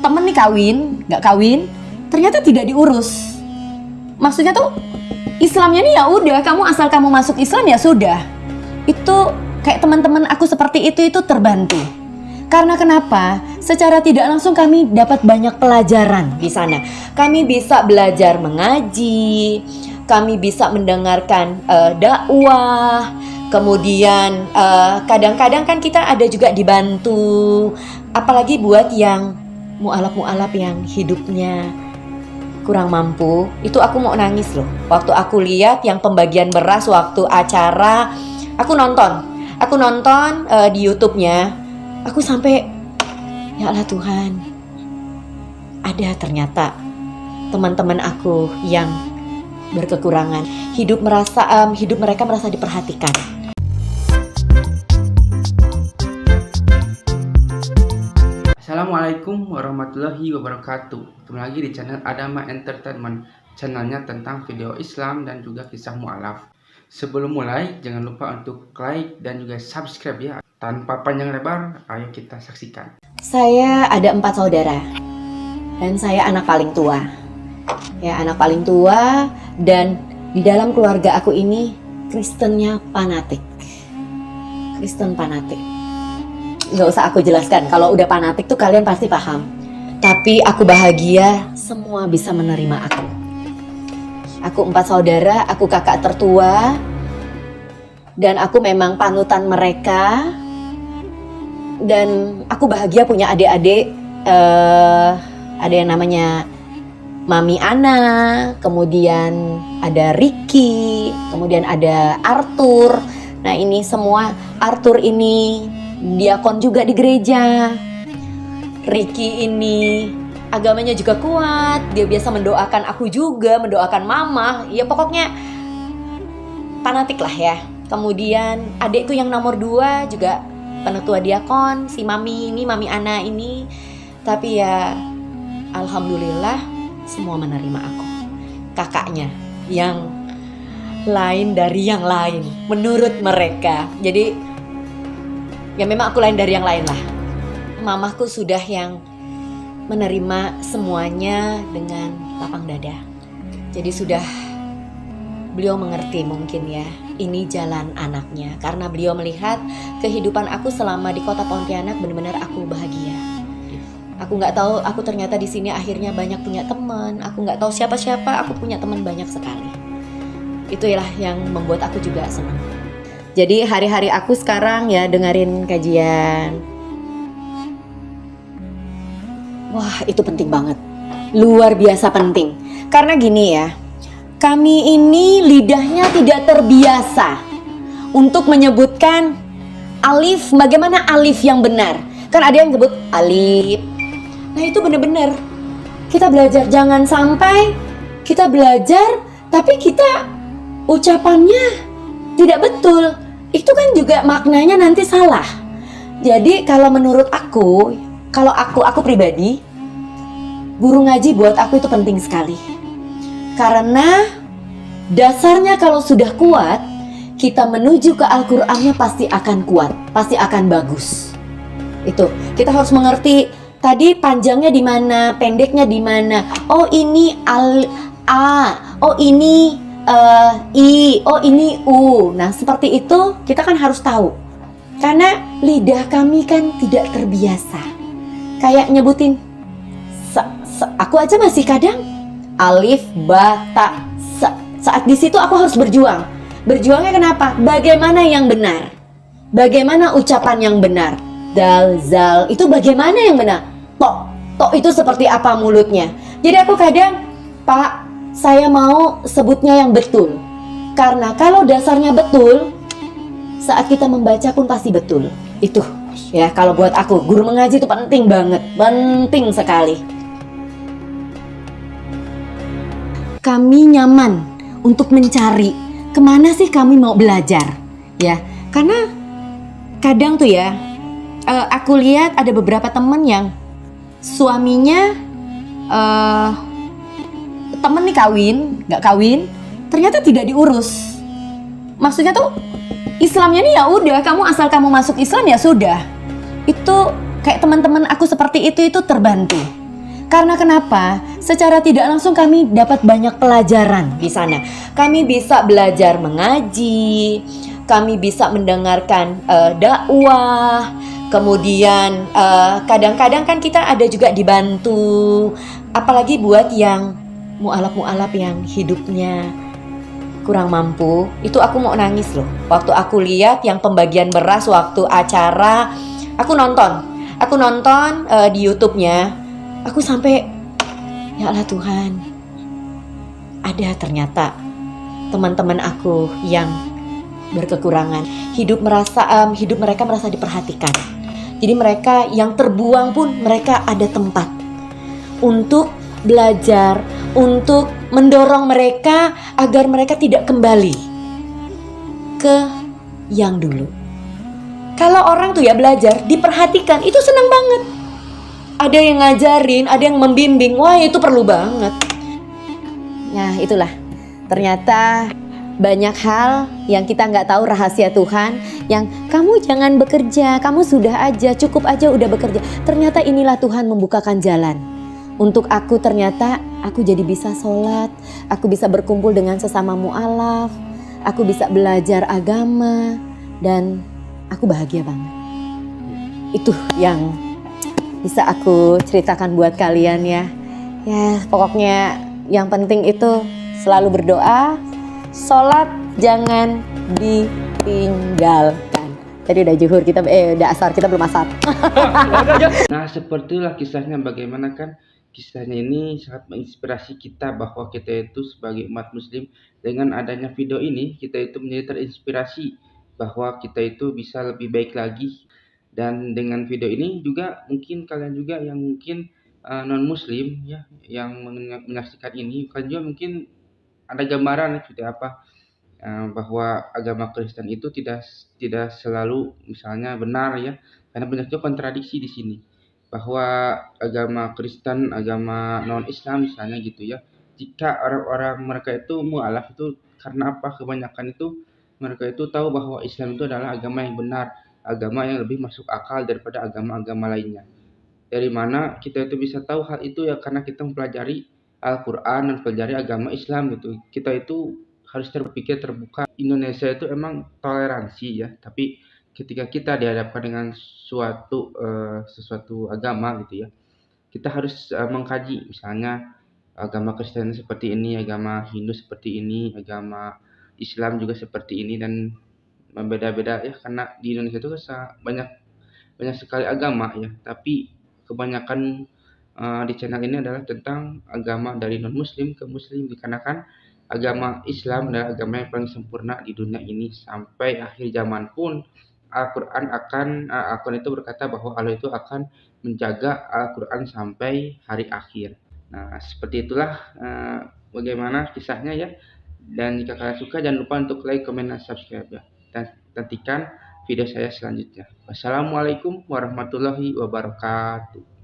temen nih nggak kawin, ternyata tidak diurus. Maksudnya tuh Islamnya nih ya udah, kamu asal kamu masuk Islam ya sudah. Itu kayak teman-teman aku seperti itu terbantu. Karena kenapa? Secara tidak langsung kami dapat banyak pelajaran di sana. Kami bisa belajar mengaji, kami bisa mendengarkan dakwah. Kemudian kadang-kadang kan kita ada juga dibantu, apalagi buat yang mu'alaf yang hidupnya kurang mampu. Itu aku mau nangis loh. Waktu aku lihat yang pembagian beras waktu acara, aku nonton di YouTube-nya. Aku sampai, ya Allah Tuhan, ada ternyata teman-teman aku yang berkekurangan. Hidup mereka merasa diperhatikan. Assalamualaikum warahmatullahi wabarakatuh. Kembali lagi di channel Adama Entertainment, channelnya tentang video Islam dan juga kisah mu'alaf. Sebelum mulai, jangan lupa untuk like dan juga subscribe ya. Tanpa panjang lebar, ayo kita saksikan. Saya ada 4 saudara dan saya anak paling tua. Ya, anak paling tua, dan di dalam keluarga aku ini Kristennya fanatik. Kristen fanatik. Nggak usah aku jelaskan, kalau udah fanatik tuh kalian pasti paham. Tapi aku bahagia semua bisa menerima aku. Aku 4 saudara, aku kakak tertua, dan aku memang panutan mereka. Dan aku bahagia punya adik-adik, ada yang namanya Mami Ana, kemudian ada Ricky, kemudian ada Arthur. Nah ini semua, Arthur ini diakon juga di gereja. Ricky ini agamanya juga kuat, dia biasa mendoakan aku juga, mendoakan mama. Ya pokoknya fanatik lah ya. Kemudian adikku yang nomor 2 juga penetua diakon, si Mami Ana ini. Tapi ya alhamdulillah semua menerima aku. Kakaknya yang lain dari yang lain menurut mereka. Jadi ya memang aku lain dari yang lain lah. Mamaku sudah yang menerima semuanya dengan lapang dada. Jadi sudah, beliau mengerti mungkin ya, ini jalan anaknya. Karena beliau melihat kehidupan aku selama di kota Pontianak, benar-benar aku bahagia. Aku nggak tahu, aku ternyata di sini akhirnya banyak punya teman. Aku nggak tahu siapa-siapa, aku punya teman banyak sekali. Itulah yang membuat aku juga senang. Jadi hari-hari aku sekarang ya dengerin kajian. Wah, itu penting banget. Luar biasa penting. Karena gini ya, kami ini lidahnya tidak terbiasa untuk menyebutkan alif, bagaimana alif yang benar. Kan ada yang nyebut alif. Nah itu benar-benar kita belajar. Jangan sampai kita belajar tapi kita ucapannya tidak betul. Itu kan juga maknanya nanti salah. Jadi kalau menurut aku, kalau aku pribadi, guru ngaji buat aku itu penting sekali. Karena dasarnya kalau sudah kuat, kita menuju ke Al-Qur'annya pasti akan kuat, pasti akan bagus. Itu, kita harus mengerti tadi panjangnya di mana, pendeknya di mana. Oh ini A, oh ini I, oh ini U. Nah seperti itu kita kan harus tahu. Karena lidah kami kan tidak terbiasa. Kayak nyebutin aku aja masih kadang alif, ba, ta, sa. Saat di situ aku harus berjuang. Berjuangnya kenapa? Bagaimana yang benar? Bagaimana ucapan yang benar? Dal, zal, itu bagaimana yang benar? Tok itu seperti apa mulutnya? Jadi aku kadang, Pak, saya mau sebutnya yang betul. Karena kalau dasarnya betul, saat kita membaca pun pasti betul. Itu ya, kalau buat aku guru mengaji itu penting banget, penting sekali. Kami nyaman untuk mencari kemana sih kami mau belajar, ya. Karena kadang tuh ya, aku lihat ada beberapa temen yang suaminya temen nih nggak kawin, ternyata tidak diurus. Maksudnya tuh Islamnya nih ya udah, kamu asal kamu masuk Islam ya sudah. Itu kayak teman-teman aku seperti itu terbantu. Karena kenapa? Secara tidak langsung kami dapat banyak pelajaran di sana. Kami bisa belajar mengaji, kami bisa mendengarkan dakwah. Kemudian kadang-kadang kan kita ada juga dibantu, apalagi buat yang mualaf-mualaf yang hidupnya kurang mampu. Itu aku mau nangis loh. Waktu aku lihat yang pembagian beras waktu acara, aku nonton di YouTube-nya. Aku sampai, ya Allah Tuhan, ada ternyata teman-teman aku yang berkekurangan. Hidup mereka merasa diperhatikan. Jadi mereka yang terbuang pun mereka ada tempat untuk belajar, untuk mendorong mereka agar mereka tidak kembali ke yang dulu. Kalau orang tuh ya belajar, diperhatikan, itu senang banget. Ada yang ngajarin, ada yang membimbing, wah itu perlu banget. Nah itulah, ternyata banyak hal yang kita nggak tahu rahasia Tuhan. Yang kamu jangan bekerja, kamu sudah aja, cukup aja udah bekerja. Ternyata inilah Tuhan membukakan jalan. Untuk aku ternyata aku jadi bisa sholat, aku bisa berkumpul dengan sesama mu'alaf, aku bisa belajar agama, dan aku bahagia banget. Itu yang bisa aku ceritakan buat kalian ya. Ya pokoknya yang penting itu selalu berdoa, sholat jangan ditinggalkan. Tadi udah zuhur kita, udah asar, kita belum asar. Nah, sepertilah kisahnya, bagaimana kan kisahnya ini sangat menginspirasi kita bahwa kita itu sebagai umat muslim, dengan adanya video ini kita itu menjadi terinspirasi bahwa kita itu bisa lebih baik lagi. Dan dengan video ini juga mungkin kalian juga yang mungkin non muslim ya, yang menyaksikan ini, kalian juga mungkin ada gambaran seperti apa bahwa agama Kristen itu tidak selalu misalnya benar ya, karena banyak juga kontradiksi di sini, bahwa agama Kristen, agama non Islam misalnya gitu ya, jika orang-orang mereka itu mualaf itu karena apa, kebanyakan itu mereka itu tahu bahwa Islam itu adalah agama yang benar, agama yang lebih masuk akal daripada agama-agama lainnya. Dari mana kita itu bisa tahu hal itu ya, karena kita mempelajari Al-Quran dan mempelajari agama Islam gitu. Kita itu harus terpikir terbuka. Indonesia itu emang toleransi ya, tapi ketika kita dihadapkan dengan sesuatu agama gitu ya, kita harus mengkaji, misalnya agama Kristen seperti ini, agama Hindu seperti ini, agama Islam juga seperti ini, dan berbeda-beda ya, karena di Indonesia itu banyak banyak sekali agama ya, tapi kebanyakan di channel ini adalah tentang agama dari non muslim ke muslim, dikarenakan agama Islam adalah agama yang paling sempurna di dunia ini. Sampai akhir zaman pun Al-Quran itu berkata bahwa Allah itu akan menjaga Al-Quran sampai hari akhir. Nah, seperti itulah bagaimana kisahnya ya. Dan jika kalian suka, jangan lupa untuk like, comment, dan subscribe ya. Dan nantikan video saya selanjutnya. Wassalamualaikum warahmatullahi wabarakatuh.